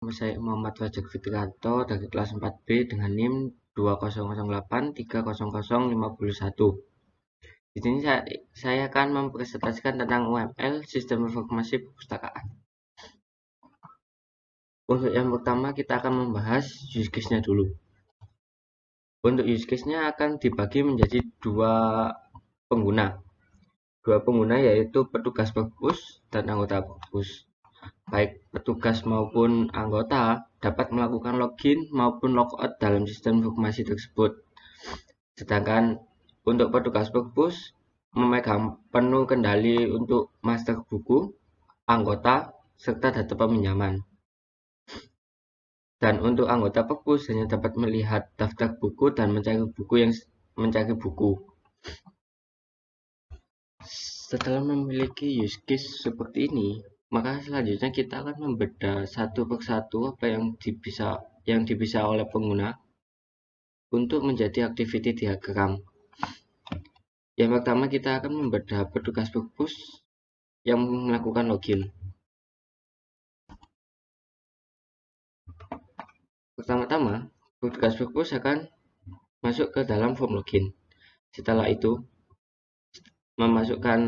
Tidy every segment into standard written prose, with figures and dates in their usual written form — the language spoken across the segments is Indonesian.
Nama saya Muhammad Fajar Fitrianto dari kelas 4B dengan NIM 2008300501. Di sini saya akan mempresentasikan tentang UML, Sistem Informasi Perpustakaan. Untuk yang pertama kita akan membahas use case-nya dulu. Untuk use case-nya akan dibagi menjadi dua pengguna. Dua pengguna yaitu petugas perpus dan anggota perpus. Baik petugas maupun anggota dapat melakukan login maupun logout dalam sistem informasi tersebut. Sedangkan untuk petugas perpus memegang penuh kendali untuk master buku, anggota, serta data peminjaman. Dan untuk anggota perpus hanya dapat melihat daftar buku dan mencari buku. Setelah memiliki use case seperti ini, maka selanjutnya kita akan membedah satu persatu apa yang bisa oleh pengguna untuk menjadi activity diagram. Yang pertama kita akan membedah petugas perpus yang melakukan login. Pertama-tama, petugas perpus akan masuk ke dalam form login. Setelah itu, memasukkan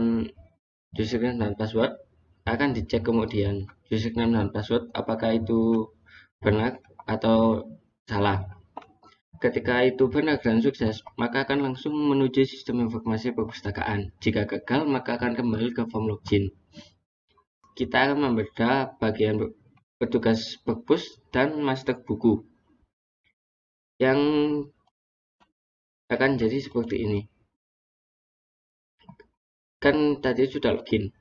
username dan password. Akan dicek kemudian username dan password apakah itu benar atau salah. Ketika itu benar dan sukses, maka akan langsung menuju sistem informasi perpustakaan. Jika gagal, maka akan kembali ke form login. Kita akan membedah bagian petugas perpus dan master buku yang akan jadi seperti ini. Kan tadi sudah login,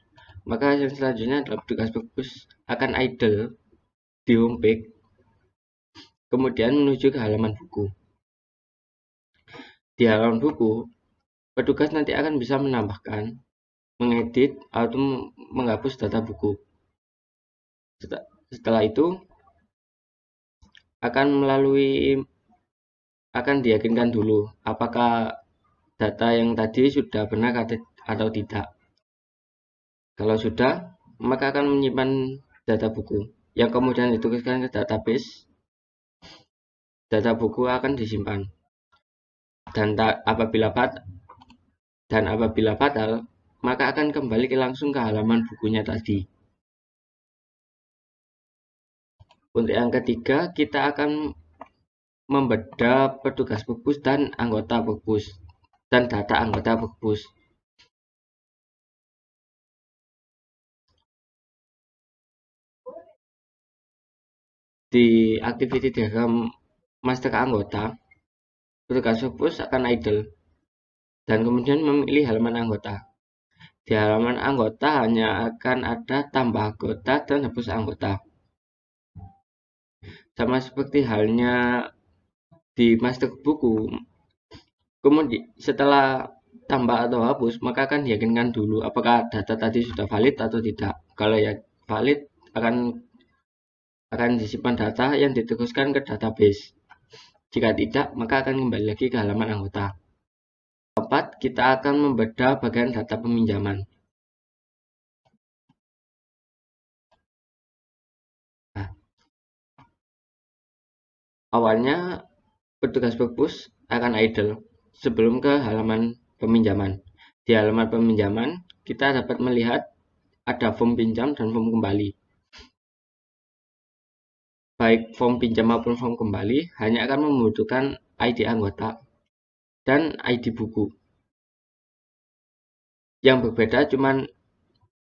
maka yang selanjutnya adalah petugas perpus akan idle di homepage, kemudian menuju ke halaman buku. Di halaman buku, petugas nanti akan bisa menambahkan, mengedit, atau menghapus data buku. Setelah itu akan diyakinkan dulu apakah data yang tadi sudah benar atau tidak. Kalau sudah, maka akan menyimpan data buku yang kemudian dituliskan ke database. Data buku akan disimpan dan apabila fatal, maka akan kembali langsung ke halaman bukunya tadi. Untuk yang ketiga, kita akan membedah petugas perpus dan anggota perpus dan data anggota perpus. Di activity diagram master anggota, petugas perpus akan idle dan kemudian memilih halaman anggota. Di halaman anggota hanya akan ada tambah anggota dan hapus anggota. Sama seperti halnya di master buku, kemudian setelah tambah atau hapus, maka akan diyakinkan dulu apakah data tadi sudah valid atau tidak. Kalau ya valid, akan disimpan data yang diteruskan ke database. Jika tidak, maka akan kembali lagi ke halaman anggota. Keempat, kita akan membedah bagian data peminjaman. Nah, awalnya petugas perpus akan idle sebelum ke halaman peminjaman. Di halaman peminjaman, kita dapat melihat ada form pinjam dan form kembali. Baik form pinjam maupun form kembali hanya akan membutuhkan ID anggota dan ID buku. Yang berbeda cuma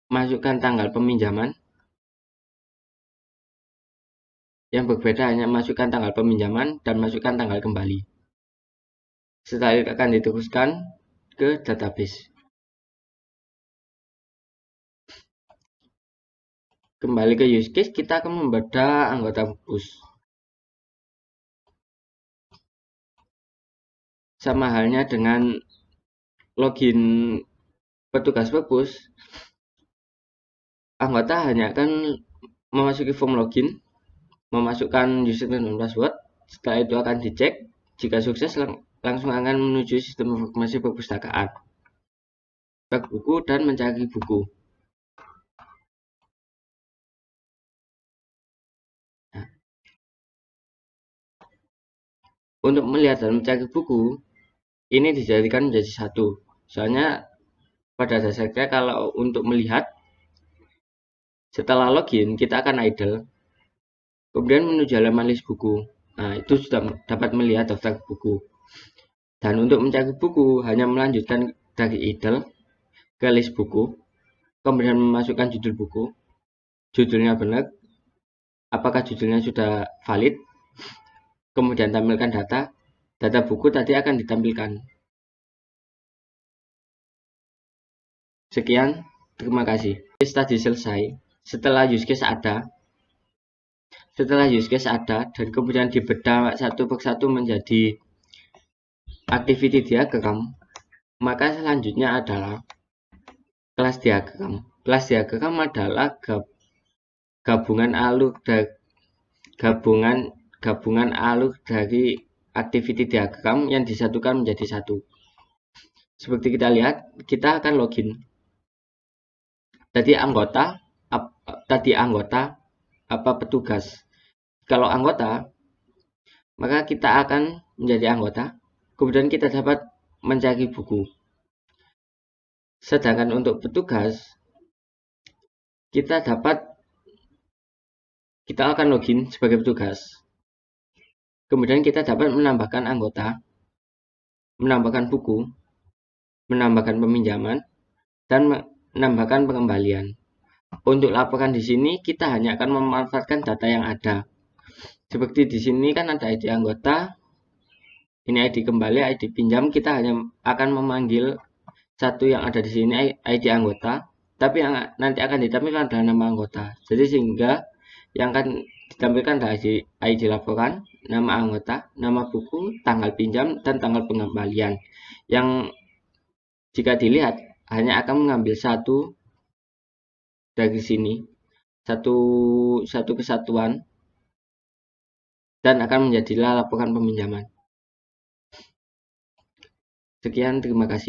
masukkan tanggal peminjaman. Yang berbeda hanya masukkan tanggal peminjaman dan masukkan tanggal kembali. Setelah itu akan diteruskan ke database. Kembali ke use case, kita akan membedah anggota perpus. Sama halnya dengan login petugas perpus, anggota hanya akan memasuki form login, memasukkan username dan password. Setelah itu akan dicek. Jika sukses, langsung akan menuju sistem informasi perpustakaan, buku dan mencari buku. Nah, Untuk melihat dan mencari buku, ini dijadikan menjadi satu. Soalnya pada dasarnya kalau untuk melihat, setelah login kita akan idle, kemudian menuju halaman list buku. Nah, itu sudah dapat melihat daftar buku. Dan untuk mencari buku, hanya melanjutkan dari idle ke list buku, kemudian memasukkan judul buku, judulnya benar, apakah judulnya sudah valid, kemudian tampilkan data buku tadi akan ditampilkan. Sekian, terima kasih. Case tadi selesai. Setelah use case ada dan kemudian dibedah satu persatu menjadi activity diagram, maka selanjutnya adalah kelas diagram. Kelas diagram adalah gabungan alur dari activity diagram yang disatukan menjadi satu. Seperti kita lihat, kita akan login. Tadi anggota apa petugas. Kalau anggota, maka kita akan menjadi anggota. Kemudian kita dapat mencari buku. Sedangkan untuk petugas, kita akan login sebagai petugas. Kemudian kita dapat menambahkan anggota, menambahkan buku, menambahkan peminjaman, dan menambahkan pengembalian. Untuk laporan di sini kita hanya akan memanfaatkan data yang ada. Seperti di sini kan ada ID anggota, ini ID kembali, ID pinjam, kita hanya akan memanggil satu yang ada di sini ID anggota, tapi yang nanti akan ditampilkan adalah nama anggota. Jadi sehingga yang akan ditampilkan adalah ID laporan, nama anggota, nama buku, tanggal pinjam, dan tanggal pengembalian. Yang jika dilihat hanya akan mengambil satu dari sini, satu kesatuan, dan akan menjadilah laporan peminjaman. Sekian, terima kasih.